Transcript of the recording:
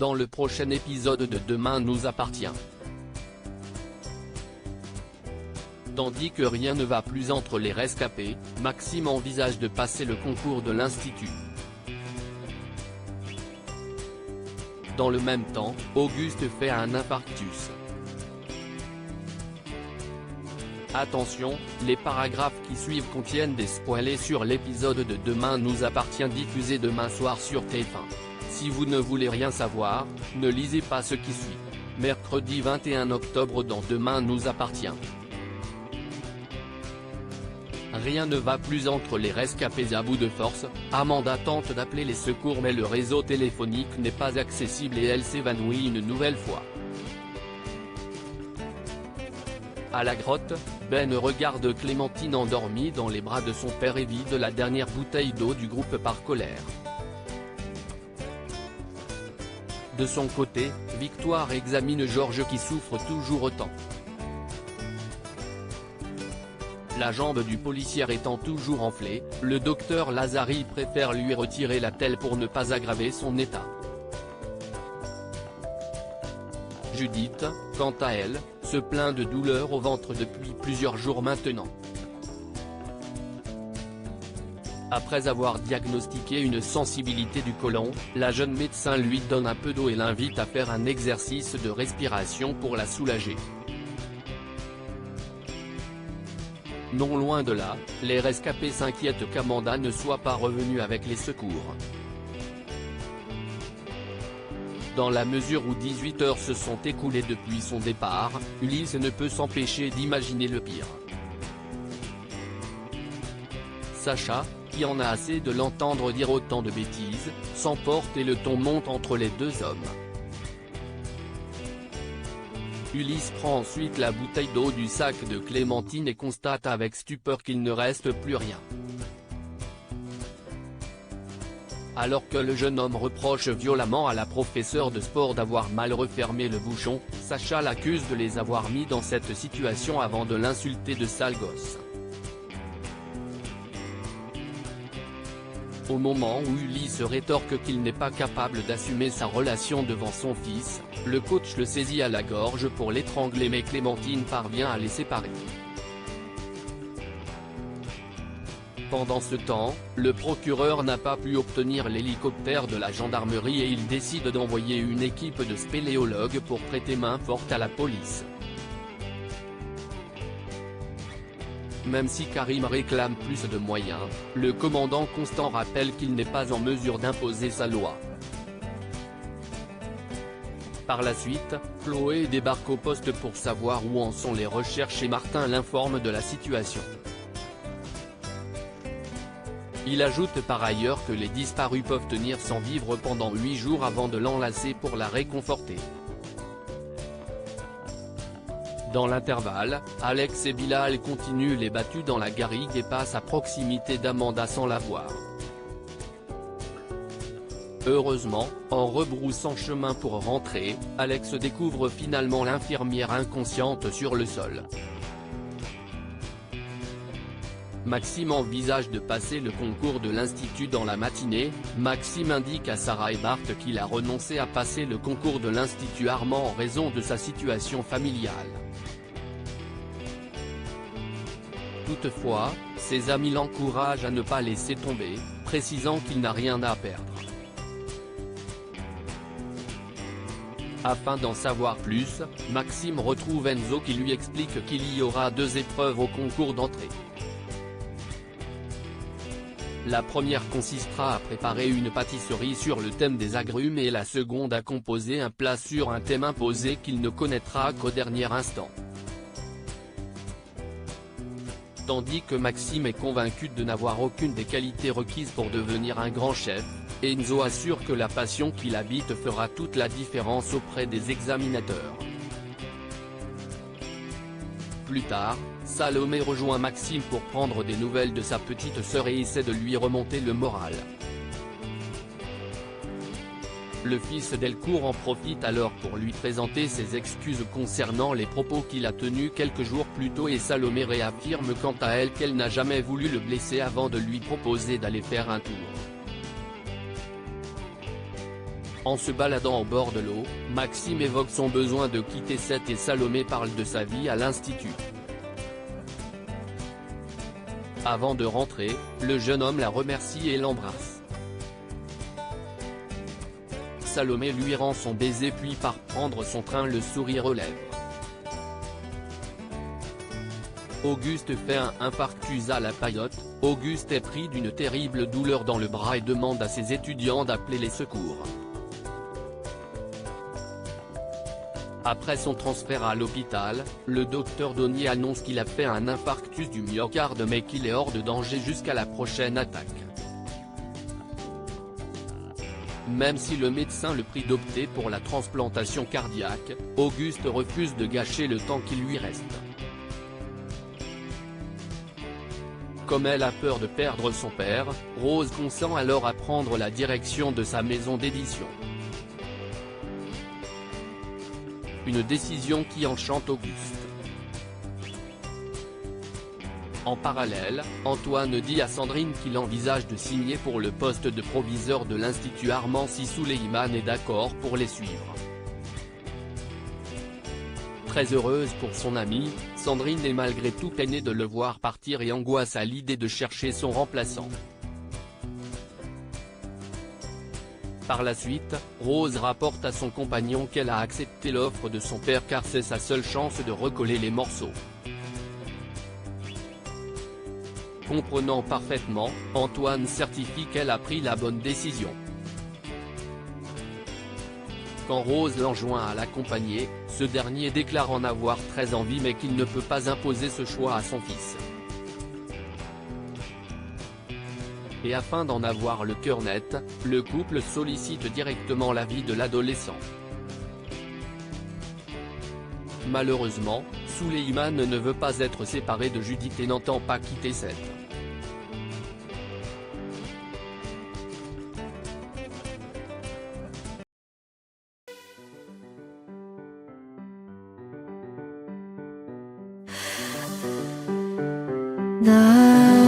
dans le prochain épisode de Demain nous appartient. Tandis que rien ne va plus entre les rescapés, Maxime envisage de passer le concours de l'Institut. Dans le même temps, Auguste fait un infarctus. Attention, les paragraphes qui suivent contiennent des spoilers sur l'épisode de Demain nous appartient diffusé demain soir sur TF1. Si vous ne voulez rien savoir, ne lisez pas ce qui suit. Mercredi 21 octobre dans Demain nous appartient. Rien ne va plus entre les rescapés à bout de force, Amanda tente d'appeler les secours mais le réseau téléphonique n'est pas accessible et elle s'évanouit une nouvelle fois. À la grotte, Ben regarde Clémentine endormie dans les bras de son père et vide la dernière bouteille d'eau du groupe par colère. De son côté, Victoire examine Georges qui souffre toujours autant. La jambe du policier étant toujours enflée, le docteur Lazari préfère lui retirer la telle pour ne pas aggraver son état. Judith, quant à elle, se plaint de douleurs au ventre depuis plusieurs jours maintenant. Après avoir diagnostiqué une sensibilité du côlon, la jeune médecin lui donne un peu d'eau et l'invite à faire un exercice de respiration pour la soulager. Non loin de là, les rescapés s'inquiètent qu'Amanda ne soit pas revenue avec les secours. Dans la mesure où 18 heures se sont écoulées depuis son départ, Ulysse ne peut s'empêcher d'imaginer le pire. Sacha, qui en a assez de l'entendre dire autant de bêtises, s'emporte et le ton monte entre les deux hommes. Ulysse prend ensuite la bouteille d'eau du sac de Clémentine et constate avec stupeur qu'il ne reste plus rien. Alors que le jeune homme reproche violemment à la professeure de sport d'avoir mal refermé le bouchon, Sacha l'accuse de les avoir mis dans cette situation avant de l'insulter de sale gosse. Au moment où Ulysse rétorque qu'il n'est pas capable d'assumer sa relation devant son fils, le coach le saisit à la gorge pour l'étrangler mais Clémentine parvient à les séparer. Pendant ce temps, le procureur n'a pas pu obtenir l'hélicoptère de la gendarmerie et il décide d'envoyer une équipe de spéléologues pour prêter main forte à la police. Même si Karim réclame plus de moyens, le commandant Constant rappelle qu'il n'est pas en mesure d'imposer sa loi. Par la suite, Chloé débarque au poste pour savoir où en sont les recherches et Martin l'informe de la situation. Il ajoute par ailleurs que les disparus peuvent tenir sans vivre pendant 8 jours avant de l'enlacer pour la réconforter. Dans l'intervalle, Alex et Bilal continuent les battues dans la garrigue et passent à proximité d'Amanda sans la voir. Heureusement, en rebroussant chemin pour rentrer, Alex découvre finalement l'infirmière inconsciente sur le sol. Maxime envisage de passer le concours de l'Institut dans la matinée. Maxime indique à Sarah et Bart qu'il a renoncé à passer le concours de l'Institut Armand en raison de sa situation familiale. Toutefois, ses amis l'encouragent à ne pas laisser tomber, précisant qu'il n'a rien à perdre. Afin d'en savoir plus, Maxime retrouve Enzo qui lui explique qu'il y aura 2 épreuves au concours d'entrée. La première consistera à préparer une pâtisserie sur le thème des agrumes et la seconde à composer un plat sur un thème imposé qu'il ne connaîtra qu'au dernier instant. Tandis que Maxime est convaincu de n'avoir aucune des qualités requises pour devenir un grand chef, Enzo assure que la passion qui l'habite fera toute la différence auprès des examinateurs. Plus tard, Salomé rejoint Maxime pour prendre des nouvelles de sa petite sœur et essaie de lui remonter le moral. Le fils Delcourt en profite alors pour lui présenter ses excuses concernant les propos qu'il a tenus quelques jours plus tôt et Salomé réaffirme quant à elle qu'elle n'a jamais voulu le blesser avant de lui proposer d'aller faire un tour. En se baladant au bord de l'eau, Maxime évoque son besoin de quitter Seth et Salomé parle de sa vie à l'institut. Avant de rentrer, le jeune homme la remercie et l'embrasse. Salomé lui rend son baiser puis part prendre son train, le sourire aux lèvres. Auguste fait un infarctus à la paillote. Auguste est pris d'une terrible douleur dans le bras et demande à ses étudiants d'appeler les secours. Après son transfert à l'hôpital, le docteur Donnier annonce qu'il a fait un infarctus du myocarde mais qu'il est hors de danger jusqu'à la prochaine attaque. Même si le médecin le prie d'opter pour la transplantation cardiaque, Auguste refuse de gâcher le temps qui lui reste. Comme elle a peur de perdre son père, Rose consent alors à prendre la direction de sa maison d'édition. Une décision qui enchante Auguste. En parallèle, Antoine dit à Sandrine qu'il envisage de signer pour le poste de proviseur de l'Institut Armand si Souleyman est d'accord pour les suivre. Très heureuse pour son amie, Sandrine est malgré tout peinée de le voir partir et angoisse à l'idée de chercher son remplaçant. Par la suite, Rose rapporte à son compagnon qu'elle a accepté l'offre de son père car c'est sa seule chance de recoller les morceaux. Comprenant parfaitement, Antoine certifie qu'elle a pris la bonne décision. Quand Rose l'enjoint à l'accompagner, ce dernier déclare en avoir très envie mais qu'il ne peut pas imposer ce choix à son fils. Et afin d'en avoir le cœur net, le couple sollicite directement l'avis de l'adolescent. Malheureusement, Souleyman ne veut pas être séparé de Judith et n'entend pas quitter Seth. 나